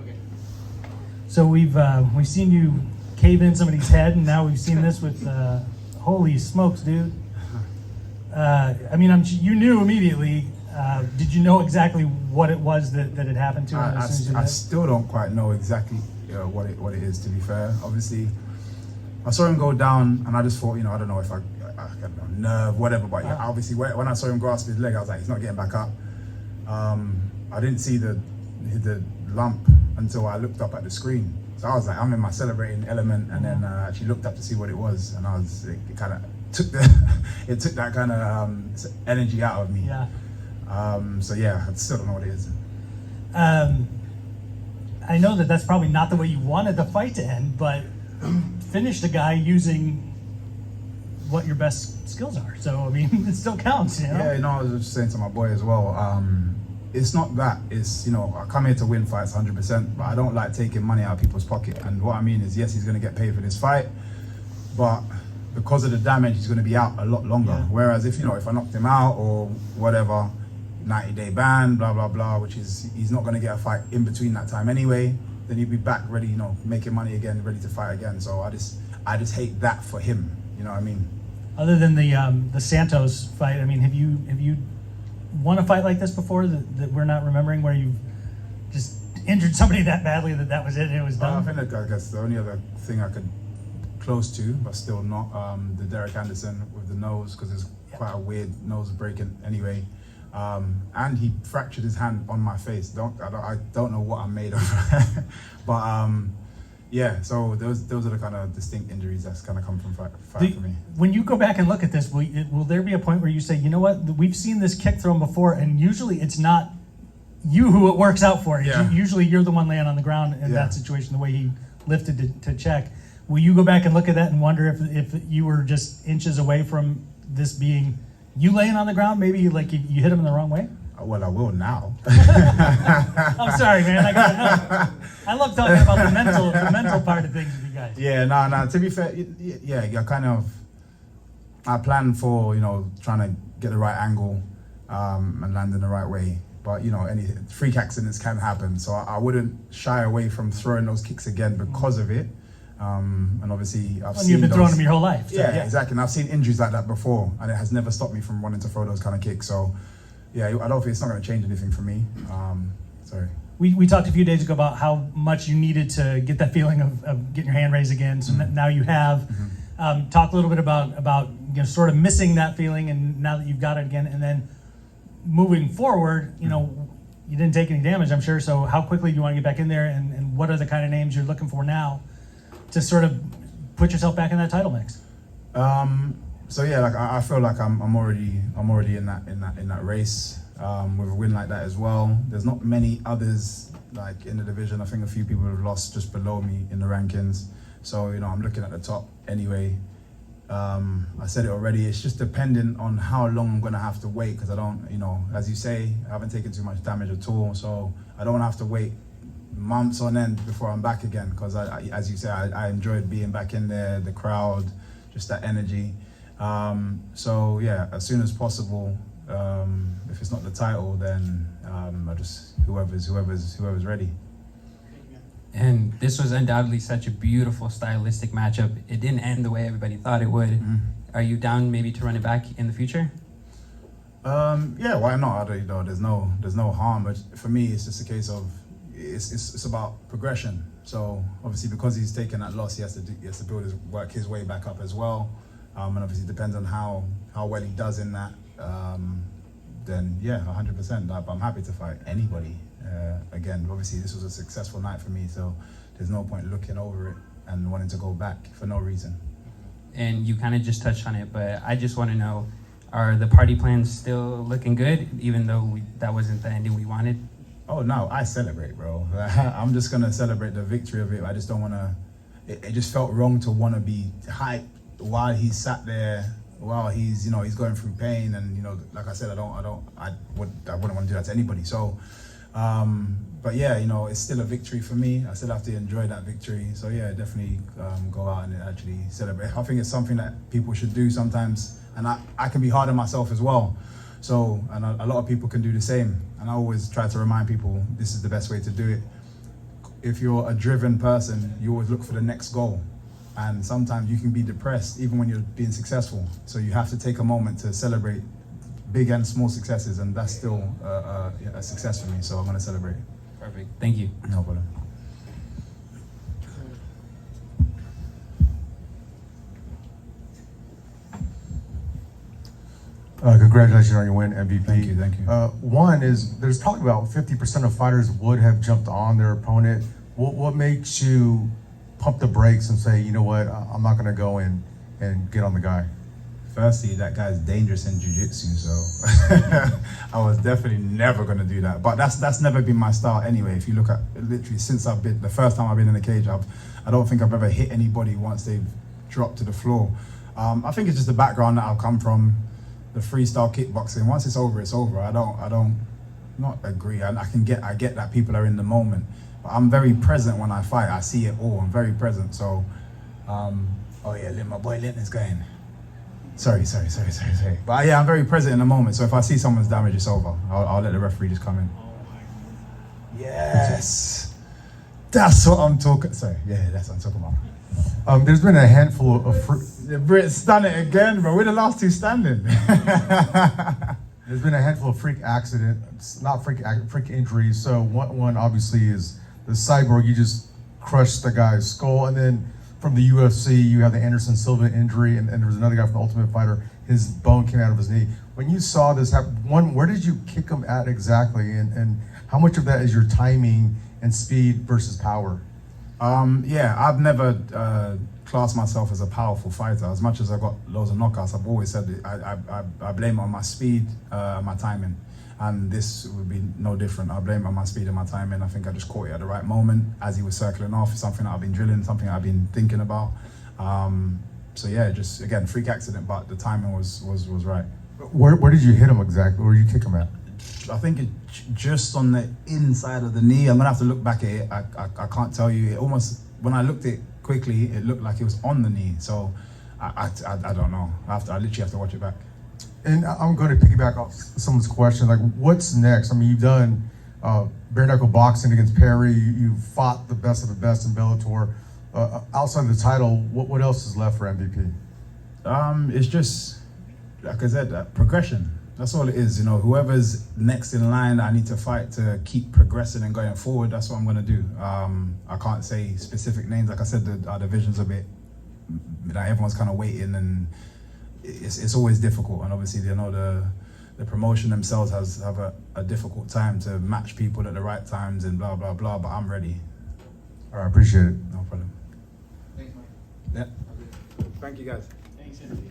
Okay. So we've seen you cave in somebody's head, and now we've seen this with holy smokes, dude. I mean, you knew immediately. Did you know exactly what it was that had happened to him? I still don't quite know exactly what it is, to be fair. Obviously, I saw him go down, and I just thought, I don't know if I don't know, nerve, whatever. But yeah, obviously, when I saw him grasp his leg, I was like, he's not getting back up. I didn't see the lump until I looked up at the screen. So I was like, I'm in my celebrating element, and then I actually looked up to see what it was, and it kind of took that kind of energy out of me. Yeah. So yeah, I still don't know what it is. I know that's probably not the way you wanted the fight to end, but finish the guy using what your best skills are. So I mean, it still counts, Yeah, I was just saying to my boy as well. It's not that. It's I come here to win fights 100%, but I don't like taking money out of people's pocket. And what I mean is, yes, he's going to get paid for this fight, but because of the damage, he's going to be out a lot longer. Yeah. Whereas if I knocked him out or whatever, 90-day ban, blah blah blah, which is he's not going to get a fight in between that time anyway. Then he'll be back ready, making money again, ready to fight again. So I just hate that for him. You know what I mean? Other than the Santos fight, I mean, have you won a fight like this before that we're not remembering, where you just injured somebody that badly that was it and it was done? I guess the only other thing I could close to, but still not, the Derek Anderson with the nose, because it's quite a weird nose breaking anyway. And he fractured his hand on my face. I don't know what I'm made of. But yeah, so those are the kind of distinct injuries that's kind of come from fight for me. When you go back and look at this, will there be a point where you say, you know what, we've seen this kick thrown before, and usually it's not you who it works out for. Yeah. Usually you're the one laying on the ground in that situation, the way he lifted to check. Will you go back and look at that and wonder if you were just inches away from this being you laying on the ground? Maybe like you hit him in the wrong way? Well, I will now. I'm sorry, man. I love talking about the mental part of things with you guys. Yeah, no. To be fair, I plan for trying to get the right angle and land in the right way. But any freak accidents can happen, so I wouldn't shy away from throwing those kicks again because of it. And obviously, you've been throwing them your whole life. So, yeah, exactly. And I've seen injuries like that before, and it has never stopped me from wanting to throw those kind of kicks. So, yeah, I don't think it's not going to change anything for me. Sorry. We talked a few days ago about how much you needed to get that feeling of getting your hand raised again. So now you have. Talk a little bit about sort of missing that feeling, and now that you've got it again, and then moving forward, you didn't take any damage, I'm sure. So how quickly do you want to get back in there, and what are the kind of names you're looking for now to sort of put yourself back in that title mix? So yeah, like I feel like I'm already in that race with a win like that as well. There's not many others like in the division. I think a few people have lost just below me in the rankings. So I'm looking at the top anyway. I said it already. It's just dependent on how long I'm gonna have to wait, because I don't, as you say, I haven't taken too much damage at all. So I don't want to have to wait months on end before I'm back again, because as you say, I enjoyed being back in there, the crowd, just that energy. So yeah, as soon as possible. If it's not the title, then I just whoever's ready. And this was undoubtedly such a beautiful stylistic matchup. It didn't end the way everybody thought it would. Mm-hmm. Are you down maybe to run it back in the future? Yeah, why not? There's no harm. But for me, it's just a case of it's about progression. So obviously, because he's taken that loss, he has to work his way back up as well. And obviously, it depends on how well he does in that. Then yeah, 100%. But I'm happy to fight anybody. Again, obviously, this was a successful night for me, so there's no point looking over it and wanting to go back for no reason. And you kind of just touched on it, but I just want to know, are the party plans still looking good, even though that wasn't the ending we wanted? Oh no, I celebrate, bro. I'm just gonna celebrate the victory of it. I just don't want to. It just felt wrong to want to be hyped while he's sat there, while he's he's going through pain, and like I said, I wouldn't want to do that to anybody. So. But yeah, it's still a victory for me. I still have to enjoy that victory. So yeah, definitely go out and actually celebrate. I think it's something that people should do sometimes, and I can be hard on myself as well. So, and a lot of people can do the same. And I always try to remind people this is the best way to do it. If you're a driven person, you always look for the next goal. And sometimes you can be depressed even when you're being successful. So you have to take a moment to celebrate big and small successes, and that's still a success for me. So I'm gonna celebrate. Perfect. Thank you. No problem. Congratulations on your win, MVP. Thank you, thank you. One is, there's probably about 50% of fighters would have jumped on their opponent. What makes you pump the brakes and say, you know what, I'm not gonna go in and get on the guy? Firstly, that guy's dangerous in jiu-jitsu, so I was definitely never gonna do that. But that's never been my style anyway. If you look at literally since the first time I've been in the cage, I don't think I've ever hit anybody once they've dropped to the floor. I think it's just the background that I've come from, the freestyle kickboxing. Once it's over, it's over. I don't not agree. I get that people are in the moment, but I'm very present when I fight. I see it all. I'm very present. So, oh yeah, my boy Linton is going. Sorry. But yeah, I'm very present in the moment. So if I see someone's damage, it's over. I'll let the referee just come in. Yes, that's what I'm talking. Sorry, yeah, that's what I'm talking about. There's been a handful of The Brits done it again, bro. We're the last two standing. there's been a handful of freak accidents, not freak injuries. So one obviously is the Cyborg. You just crushed the guy's skull, and then from the UFC, you have the Anderson Silva injury, and there was another guy from the Ultimate Fighter. His bone came out of his knee. When you saw this happen, one, where did you kick him at exactly, and how much of that is your timing and speed versus power? Yeah, I've never classed myself as a powerful fighter. As much as I got loads of knockouts, I've always said that I blame it on my speed, my timing. And this would be no different. I blame it on my speed and my timing. I think I just caught it at the right moment as he was circling off. Something that I've been drilling, something that I've been thinking about. So yeah, just again, freak accident, but the timing was right. Where did you hit him exactly? Where did you kick him at? I think it just on the inside of the knee. I'm gonna have to look back at it. I can't tell you. It almost, when I looked at it quickly, it looked like it was on the knee. So I don't know. I literally have to watch it back. And I'm going to piggyback off someone's question, like, what's next? I mean, you've done bare knuckle boxing against Perry. You fought the best of the best in Bellator. Outside of the title, what else is left for MVP? It's just, like I said, progression. That's all it is. You know, whoever's next in line, I need to fight to keep progressing and going forward. That's what I'm going to do. I can't say specific names. Like I said, our division's a bit, everyone's kind of waiting, and it's always difficult. And obviously, you know, the promotion themselves have a difficult time to match people at the right times and blah, blah, blah. But I'm ready. All right, appreciate it. No problem. Thanks, Mike. Yeah. Thank you, guys. Thanks, Andy.